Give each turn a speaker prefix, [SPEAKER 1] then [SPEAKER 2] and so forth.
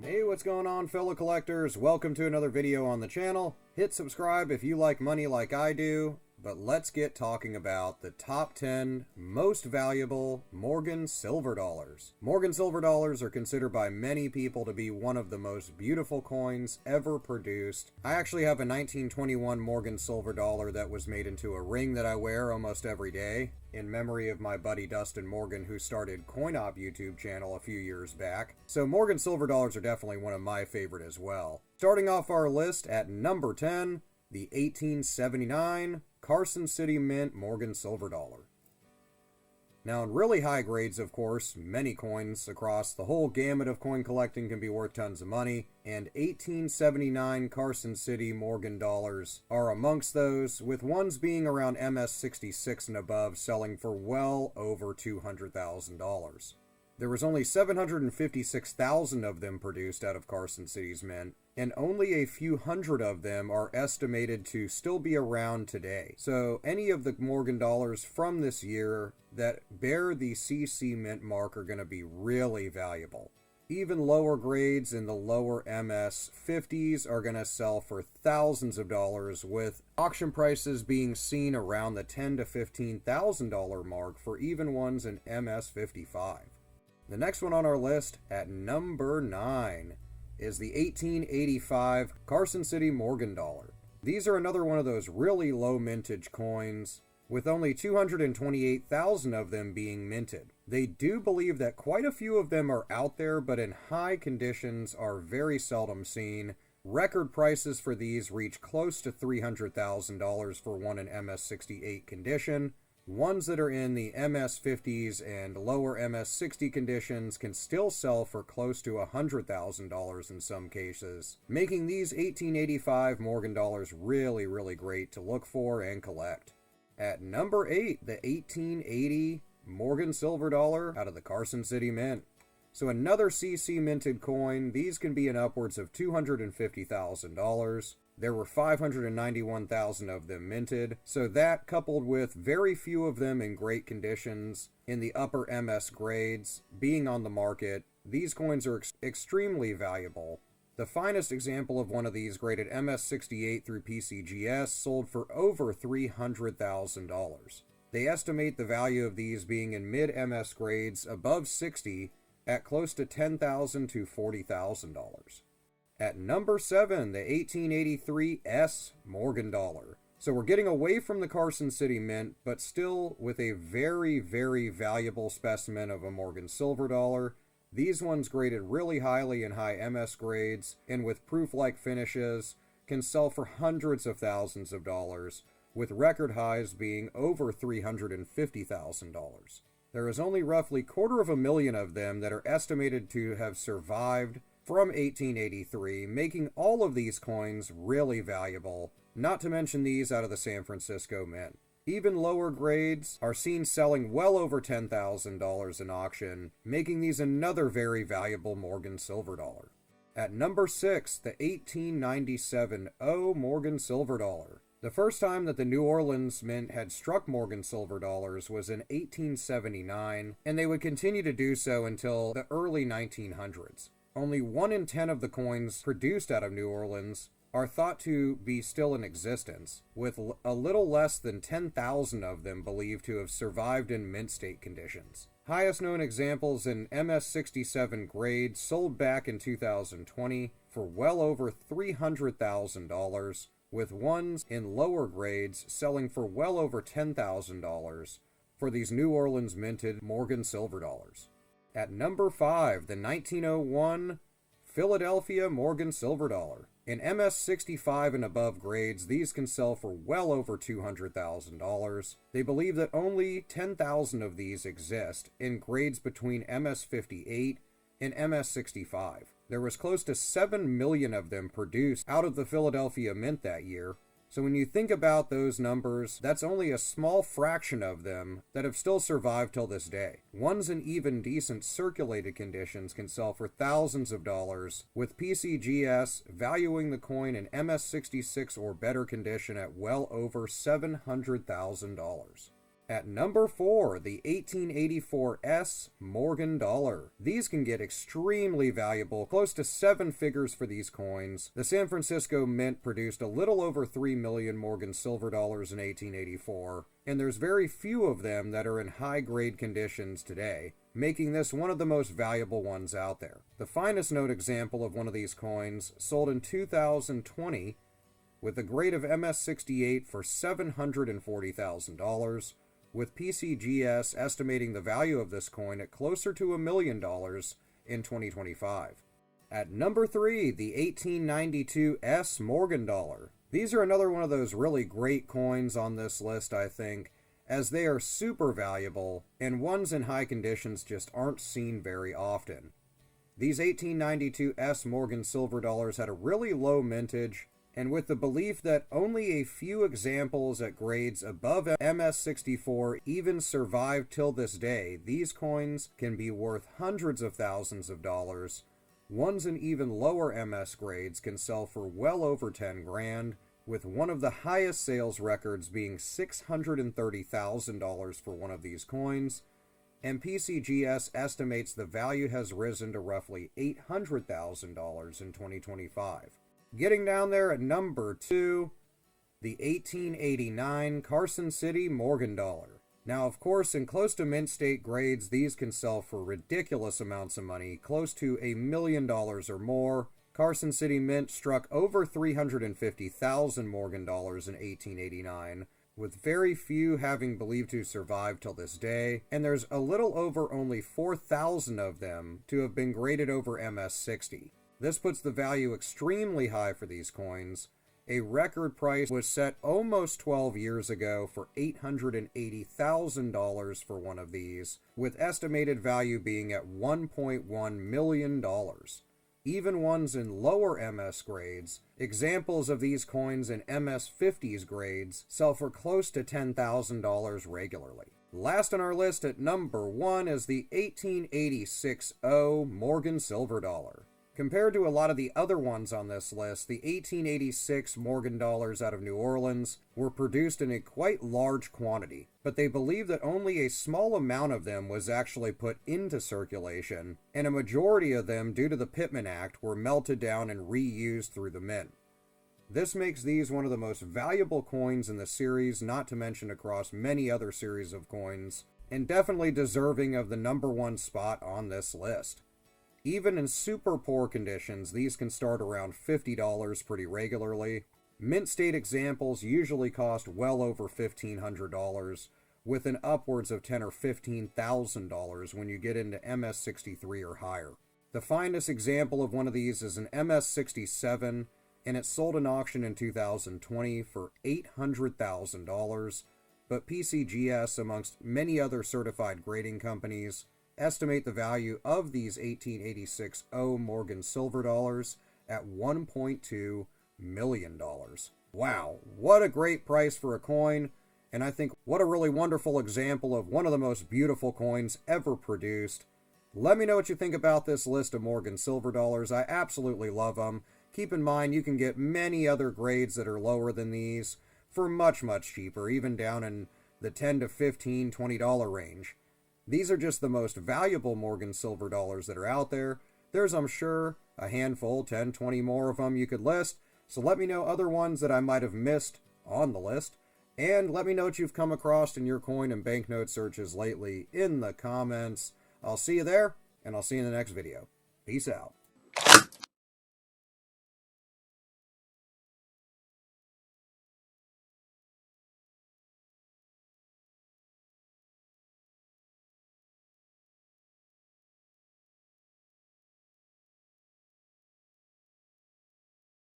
[SPEAKER 1] Hey, what's going on, fellow collectors? Welcome to another video on the channel. Hit subscribe if you like money like I do, but let's get talking about the top 10 most valuable Morgan silver dollars. Morgan silver dollars are considered by many people to be one of the most beautiful coins ever produced. I actually have a 1921 Morgan silver dollar that was made into a ring that I wear almost every day, in memory of my buddy Dustin Morgan, who started CoinOp YouTube channel a few years back. So Morgan silver dollars are definitely one of my favorite as well. Starting off our list at number 10, the 1879 Carson City Mint Morgan silver dollar. Now, in really high grades, of course, many coins across the whole gamut of coin collecting can be worth tons of money, and 1879 Carson City Morgan dollars are amongst those, with ones being around MS66 and above selling for well over $200,000. There was only 756,000 of them produced out of Carson City's mint, and only a few hundred of them are estimated to still be around today. So any of the Morgan dollars from this year that bear the CC mint mark are going to be really valuable. Even lower grades in the lower MS 50s are going to sell for thousands of dollars, with auction prices being seen around the $10,000 to $15,000 mark for even ones in MS 55. The next one on our list at number 9 is the 1885 Carson City Morgan dollar. These are another one of those really low mintage coins, with only 228,000 of them being minted. They do believe that quite a few of them are out there, but in high conditions are very seldom seen. Record prices for these reach close to $300,000 for one in MS68 condition. Ones that are in the MS50s and lower MS60 conditions can still sell for close to $100,000 in some cases, making these 1885 Morgan dollars really, really great to look for and collect. At number 8, the 1880 Morgan silver dollar out of the Carson City Mint. So another CC minted coin. These can be in upwards of $250,000. There were 591,000 of them minted, so that, coupled with very few of them in great conditions in the upper MS grades being on the market, these coins are extremely valuable. The finest example of one of these, graded MS68 through PCGS, sold for over $300,000. They estimate the value of these being in mid-MS grades above 60 at close to $10,000 to $40,000. At number 7, the 1883 S Morgan dollar. So we're getting away from the Carson City Mint, but still with a very, very valuable specimen of a Morgan silver dollar. These ones graded really highly in high MS grades, and with Prooflike finishes, can sell for hundreds of thousands of dollars, with record highs being over $350,000. There is only roughly 250,000 of them that are estimated to have survived from 1883, making all of these coins really valuable, not to mention these out of the San Francisco Mint. Even lower grades are seen selling well over $10,000 in auction, making these another very valuable Morgan silver dollar. At number 6, the 1897 O Morgan silver dollar. The first time that the New Orleans Mint had struck Morgan silver dollars was in 1879, and they would continue to do so until the early 1900s. Only 1 in 10 of the coins produced out of New Orleans are thought to be still in existence, with a little less than 10,000 of them believed to have survived in mint state conditions. Highest known examples in MS67 grade sold back in 2020 for well over $300,000, with ones in lower grades selling for well over $10,000 for these New Orleans minted Morgan silver dollars. At number 5, the 1901 Philadelphia Morgan silver dollar. In MS65 and above grades, these can sell for well over $200,000. They believe that only 10,000 of these exist in grades between MS58 and MS65. There was close to 7 million of them produced out of the Philadelphia Mint that year. So when you think about those numbers, that's only a small fraction of them that have still survived till this day. Ones in even decent circulated conditions can sell for thousands of dollars, with PCGS valuing the coin in MS66 or better condition at well over $700,000. At number 4, the 1884 S Morgan dollar. These can get extremely valuable, close to 7 figures for these coins. The San Francisco Mint produced a little over 3 million Morgan silver dollars in 1884, and there's very few of them that are in high-grade conditions today, making this one of the most valuable ones out there. The finest note example of one of these coins sold in 2020 with a grade of MS68 for $740,000, with PCGS estimating the value of this coin at closer to $1 million in 2025. At number 3, the 1892 S Morgan dollar. These are another one of those really great coins on this list, I think, as they are super valuable, and ones in high conditions just aren't seen very often. These 1892 S Morgan silver dollars had a really low mintage, and with the belief that only a few examples at grades above MS64 even survive till this day, these coins can be worth hundreds of thousands of dollars. Ones in even lower MS grades can sell for well over 10 grand, with one of the highest sales records being $630,000 for one of these coins, and PCGS estimates the value has risen to roughly $800,000 in 2025. Getting down there at number 2, the 1889 Carson City Morgan dollar. Now, of course, in close to mint state grades, these can sell for ridiculous amounts of money, close to $1 million or more. Carson City Mint struck over 350,000 Morgan dollars in 1889, with very few having believed to survive till this day, and there's a little over only 4,000 of them to have been graded over MS60. This puts the value extremely high for these coins. A record price was set almost 12 years ago for $880,000 for one of these, with estimated value being at $1.1 million. Even ones in lower MS grades, examples of these coins in MS50s grades, sell for close to $10,000 regularly. Last on our list at number 1 is the 1886 O Morgan silver dollar. Compared to a lot of the other ones on this list, the 1886 Morgan dollars out of New Orleans were produced in a quite large quantity, but they believe that only a small amount of them was actually put into circulation, and a majority of them, due to the Pittman Act, were melted down and reused through the mint. This makes these one of the most valuable coins in the series, not to mention across many other series of coins, and definitely deserving of the number 1 spot on this list. Even in super poor conditions, these can start around $50 pretty regularly. Mint state examples usually cost well over $1,500, with an upwards of $10,000 or $15,000 when you get into MS63 or higher. The finest example of one of these is an MS67, and it sold in auction in 2020 for $800,000, but PCGS, amongst many other certified grading companies, estimate the value of these 1886 O Morgan silver dollars at $1.2 million. Wow, what a great price for a coin, and I think what a really wonderful example of one of the most beautiful coins ever produced. Let me know what you think about this list of Morgan silver dollars. I absolutely love them. Keep in mind you can get many other grades that are lower than these for much, much cheaper, even down in the $10 to $15, $20 range. These are just the most valuable Morgan silver dollars that are out there. There's, I'm sure, a handful, 10, 20 more of them you could list, so let me know other ones that I might have missed on the list, and let me know what you've come across in your coin and banknote searches lately in the comments. I'll see you there, and I'll see you in the next video. Peace out.